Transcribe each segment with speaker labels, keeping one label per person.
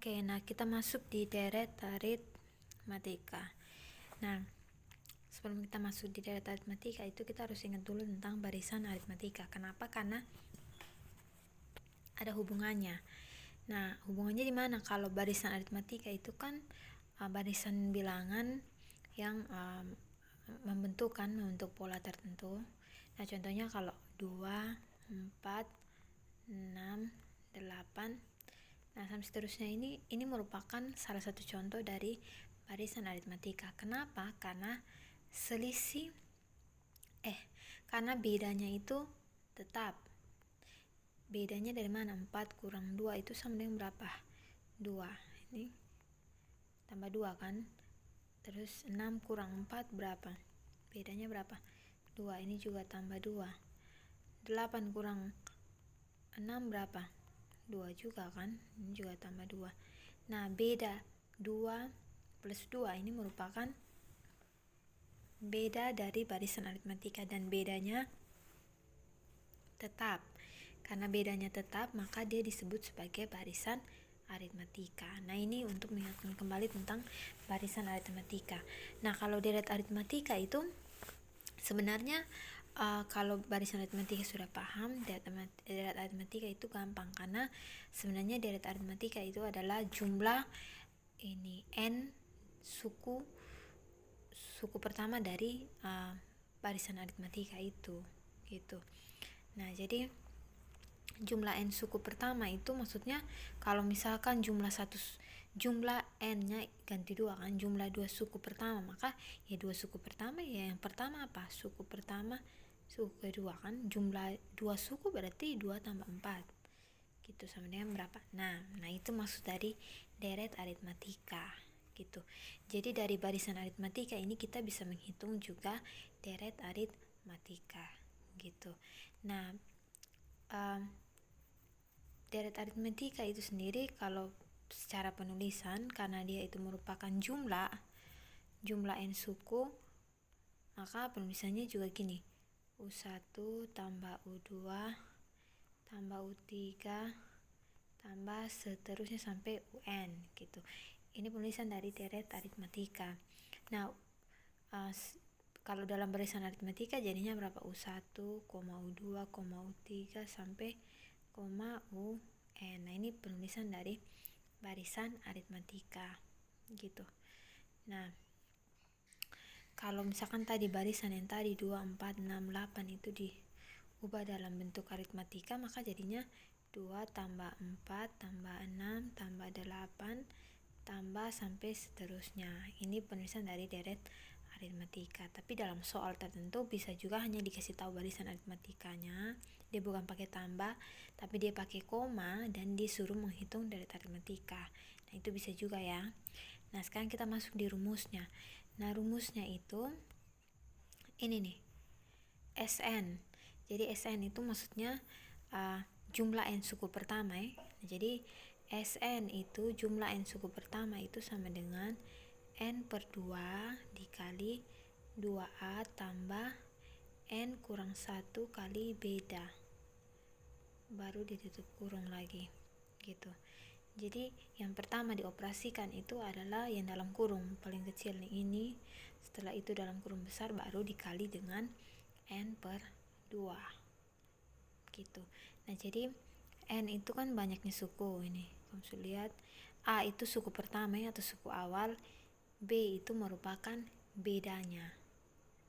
Speaker 1: Oke, nah kita masuk di deret aritmatika. Nah, sebelum kita masuk di deret aritmatika itu kita harus ingat dulu tentang barisan aritmatika. Kenapa? Karena ada hubungannya. Nah, hubungannya di mana? Kalau barisan aritmatika itu kan barisan bilangan yang membentuk pola tertentu. Nah, contohnya kalau 2, 4, 6, 8. Nah, sampai seterusnya ini merupakan salah satu contoh dari barisan aritmatika. Kenapa? Karena karena bedanya itu tetap. Bedanya dari mana? 4 kurang 2 itu sama dengan berapa? 2. Ini tambah 2 kan? Terus 6 kurang 4 berapa? Bedanya berapa? 2. Ini juga tambah 2. 8 kurang 6 berapa? 2 juga kan, ini juga tambah 2. Nah, beda 2 plus 2 ini merupakan beda dari barisan aritmatika, dan bedanya tetap. Karena bedanya tetap, maka dia disebut sebagai barisan aritmatika. Nah, ini untuk mengingatkan kembali tentang barisan aritmatika. Nah, kalau deret aritmatika itu sebenarnya kalau barisan aritmatika sudah paham, deret aritmatika itu gampang, karena sebenarnya deret aritmatika itu adalah jumlah n suku pertama dari barisan aritmatika itu gitu. Nah, jadi jumlah n suku pertama itu maksudnya kalau misalkan jumlah n-nya ganti 2 kan, jumlah 2 suku pertama, maka ya 2 suku pertama ya yang pertama apa? Suku pertama, suku kedua kan, jumlah 2 suku berarti 2 tambah 4 gitu, sama dengan berapa? Nah itu maksud dari deret aritmatika gitu. Jadi dari barisan aritmatika ini kita bisa menghitung juga deret aritmatika gitu. Nah, deret aritmatika itu sendiri kalau secara penulisan, karena dia itu merupakan jumlah n suku, maka penulisannya juga gini: U1 tambah U2 tambah U3 tambah seterusnya sampai UN gitu. Ini penulisan dari deret aritmatika. Nah, kalau dalam barisan aritmatika jadinya berapa? U1, U2, U3 sampai UN. Nah, ini penulisan dari barisan aritmatika gitu. Nah, kalau misalkan tadi barisan yang tadi 2, 4, 6, 8 itu diubah dalam bentuk aritmatika, maka jadinya 2 tambah 4 tambah 6 tambah 8 tambah sampai seterusnya. Ini penulisan dari deret aritmatika. Tapi dalam soal tertentu bisa juga hanya dikasih tahu barisan aritmatikanya, dia bukan pakai tambah tapi dia pakai koma dan disuruh menghitung deret aritmatika. Nah, itu bisa juga ya. Nah, sekarang kita masuk di rumusnya. Nah, rumusnya itu ini nih, SN. Jadi SN itu maksudnya jumlah n suku pertama ya. Jadi SN itu jumlah n suku pertama itu sama dengan n per 2 dikali 2A tambah n kurang 1 kali beda, baru ditutup kurung lagi gitu. Jadi yang pertama dioperasikan itu adalah yang dalam kurung paling kecil nih, ini. Setelah itu dalam kurung besar baru dikali dengan n per 2 gitu. Nah, jadi n itu kan banyaknya suku ini. Kamu bisa lihat A itu suku pertama ya, atau suku awal. B itu merupakan bedanya.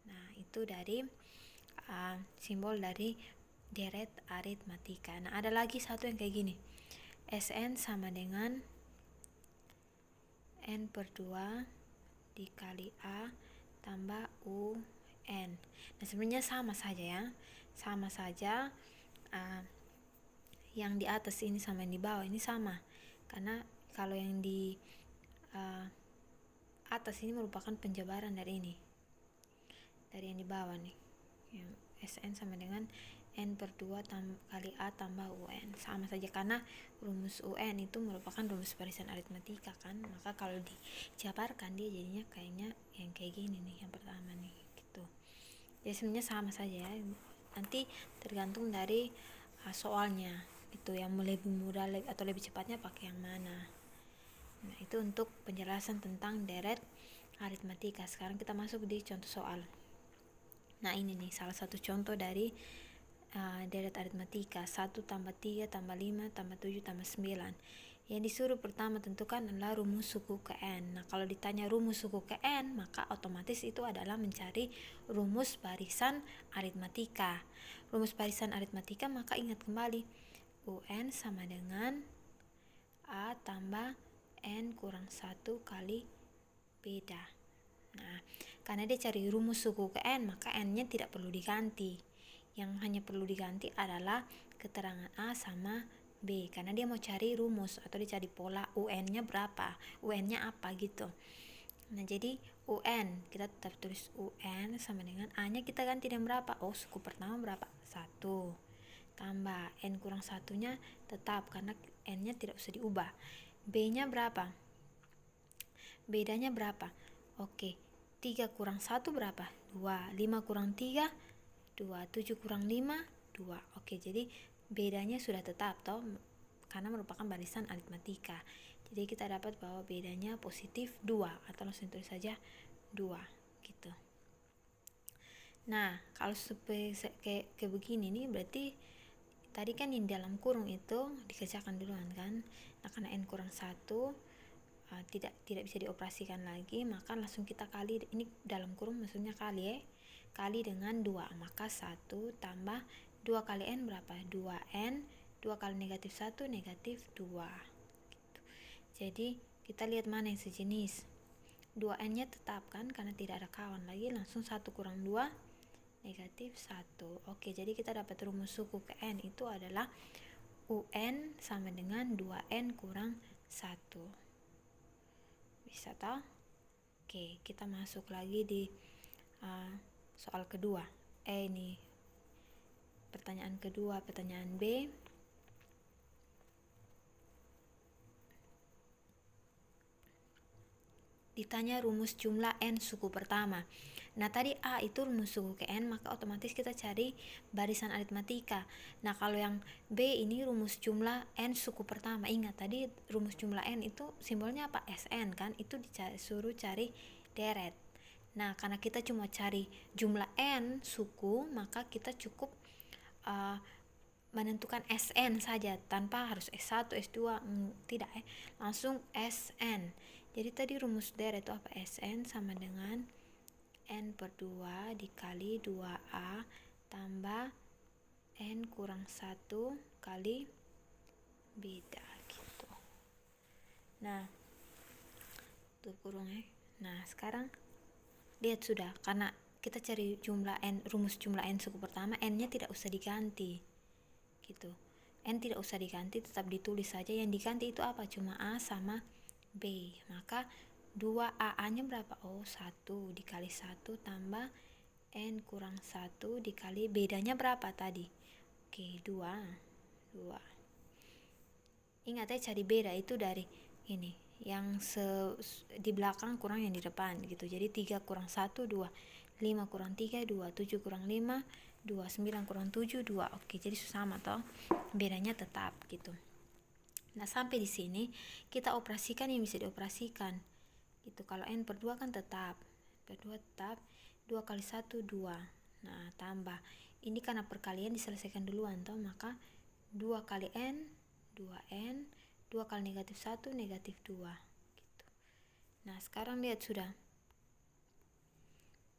Speaker 1: Nah, itu dari simbol dari deret aritmatika. Nah, ada lagi satu yang kayak gini. SN sama dengan n per 2 dikali A tambah UN. Nah, sebenarnya sama saja ya. Sama saja, yang di atas ini sama yang di bawah ini sama. Karena kalau yang di atas ini merupakan penjabaran dari ini, dari yang di bawah nih, yang SN sama dengan n per 2 kali A tambah UN. Sama saja karena rumus UN itu merupakan rumus barisan aritmatika kan, maka kalau dijabarkan dia jadinya kayaknya yang kayak gini nih, yang pertama nih gitu. Jadi sebenarnya sama saja ya, nanti tergantung dari soalnya itu, yang lebih mudah atau lebih cepatnya pakai yang mana Nah, itu untuk penjelasan tentang deret aritmatika. Sekarang kita masuk di contoh soal. Nah, ini nih salah satu contoh dari deret aritmatika. 1 tambah 3 tambah 5 tambah 7 tambah 9. Yang disuruh pertama tentukan adalah rumus suku ke N. Nah, kalau ditanya rumus suku ke N, maka otomatis itu adalah mencari rumus barisan aritmatika. Rumus barisan aritmatika, maka ingat kembali, UN sama dengan A tambah N kurang 1 kali beda. Nah, karena dia cari rumus suku ke N, maka N-nya tidak perlu diganti. Yang hanya perlu diganti adalah keterangan A sama B, karena dia mau cari rumus atau dicari pola UN-nya berapa, UN-nya apa gitu. Nah, jadi UN kita tetap tulis UN sama dengan A-nya kita ganti dengan berapa? Oh, suku pertama berapa? 1 tambah N kurang 1-nya tetap karena N-nya tidak usah diubah. B-nya berapa? Bedanya berapa? Oke, 3 kurang 1 berapa? 2. 5 kurang 3 2, 7 kurang 5 2. Oke, jadi bedanya sudah tetap toh, karena merupakan barisan aritmatika. Jadi kita dapat bahwa bedanya positif 2, atau langsung tulis saja 2 gitu. Nah, kalau kayak begini nih, berarti tadi kan yang dalam kurung itu dikerjakan duluan kan. Nah, karena N kurang 1 tidak bisa dioperasikan lagi, maka langsung kita kali, ini dalam kurung maksudnya kali kali dengan 2, maka 1 tambah 2 kali N berapa? 2N, 2 kali negatif 1 negatif 2 gitu. Jadi kita lihat mana yang sejenis. 2N nya tetap kan, karena tidak ada kawan lagi, langsung 1 kurang 2 negatif 1. Oke, jadi kita dapat rumus suku ke N itu adalah UN sama dengan 2N kurang 1. Bisa toh? Oke, kita masuk lagi di soal kedua. Ini pertanyaan kedua, pertanyaan B. Ditanya rumus jumlah N suku pertama. Nah, tadi A itu rumus suku ke N, maka otomatis kita cari barisan aritmatika. Nah, kalau yang B ini rumus jumlah N suku pertama. Ingat tadi rumus jumlah N itu simbolnya apa? SN kan? Itu disuruh cari deret. Nah, karena kita cuma cari jumlah N suku, maka kita cukup menentukan SN saja tanpa harus S1, S2, tidak langsung SN. Jadi tadi rumus deret itu apa? SN sama dengan N per 2 dikali 2A tambah N kurang 1 kali beda gitu. Nah, tuh kurung Nah, sekarang lihat sudah, karena kita cari jumlah N, rumus jumlah N suku pertama, N-nya tidak usah diganti gitu. N tidak usah diganti, tetap ditulis saja. Yang diganti itu apa? Cuma A sama B. Maka 2AA nya berapa? Oh, 1 dikali 1 tambah N kurang 1 dikali bedanya berapa tadi? Oke, 2. Ingat cari beda itu dari ini, yang di belakang kurang yang di depan gitu. Jadi 3 kurang 1 2, 5 kurang 3 2, 7 kurang 5 2, 9 kurang 7 2. Oke, jadi sama toh, bedanya tetap gitu. Nah, sampai di sini kita operasikan yang bisa dioperasikan gitu. Kalau N per 2 kan tetap, per 2 tetap, 2 kali 1 2. Nah, tambah ini karena perkalian diselesaikan duluan toh, maka 2 kali N 2N, 2 kali negatif 1 negatif 2 gitu. Nah, sekarang lihat sudah,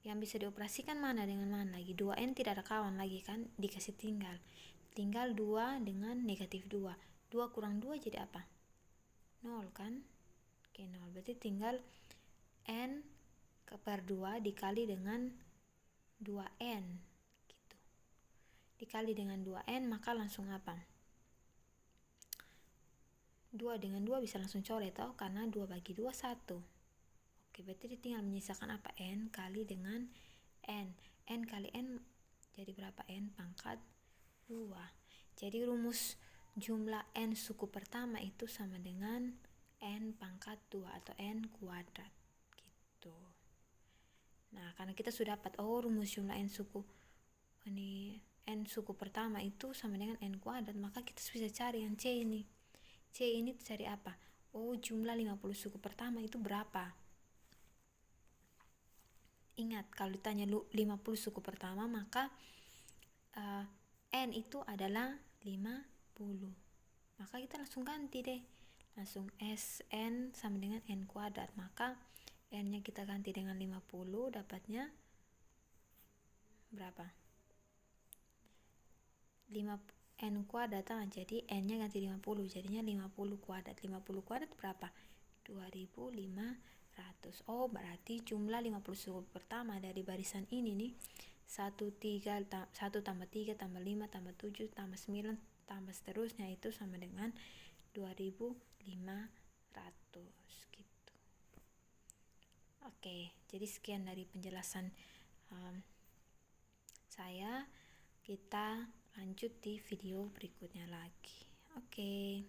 Speaker 1: yang bisa dioperasikan mana dengan mana lagi? 2N tidak ada kawan lagi kan, dikasih tinggal 2 dengan negatif 2. 2 kurang 2 jadi apa? 0 kan? Oke, 0. Berarti tinggal N per 2 dikali dengan 2N gitu. Dikali dengan 2N, maka langsung apa? 2 dengan 2 bisa langsung coret toh, karena 2 bagi 2 1. Oke, berarti tinggal menyisakan apa? N kali dengan N. N kali N jadi berapa? N pangkat 2. Jadi rumus jumlah N suku pertama itu sama dengan N pangkat 2 atau N kuadrat gitu. Nah, karena kita sudah dapat rumus jumlah N suku pertama itu sama dengan N kuadrat, maka kita bisa cari yang C ini. C ini cari apa? oh jumlah 50 suku pertama itu berapa. Ingat, kalau ditanya 50 suku pertama, maka N itu adalah 50. Maka kita langsung ganti deh. Langsung SN sama dengan N kuadrat. Maka N-nya kita ganti dengan 50, dapatnya berapa? 5 N kuadrat, jadi N-nya ganti 50, jadinya 50 kuadrat. 50 kuadrat berapa? 2500. Oh, berarti jumlah 50 suku pertama dari barisan ini nih 1 tambah 3 tambah 5 tambah 7 tambah 9 tambah seterusnya itu sama dengan 2500 gitu. Oke, jadi sekian dari penjelasan saya. Kita lanjut di video berikutnya lagi. Oke.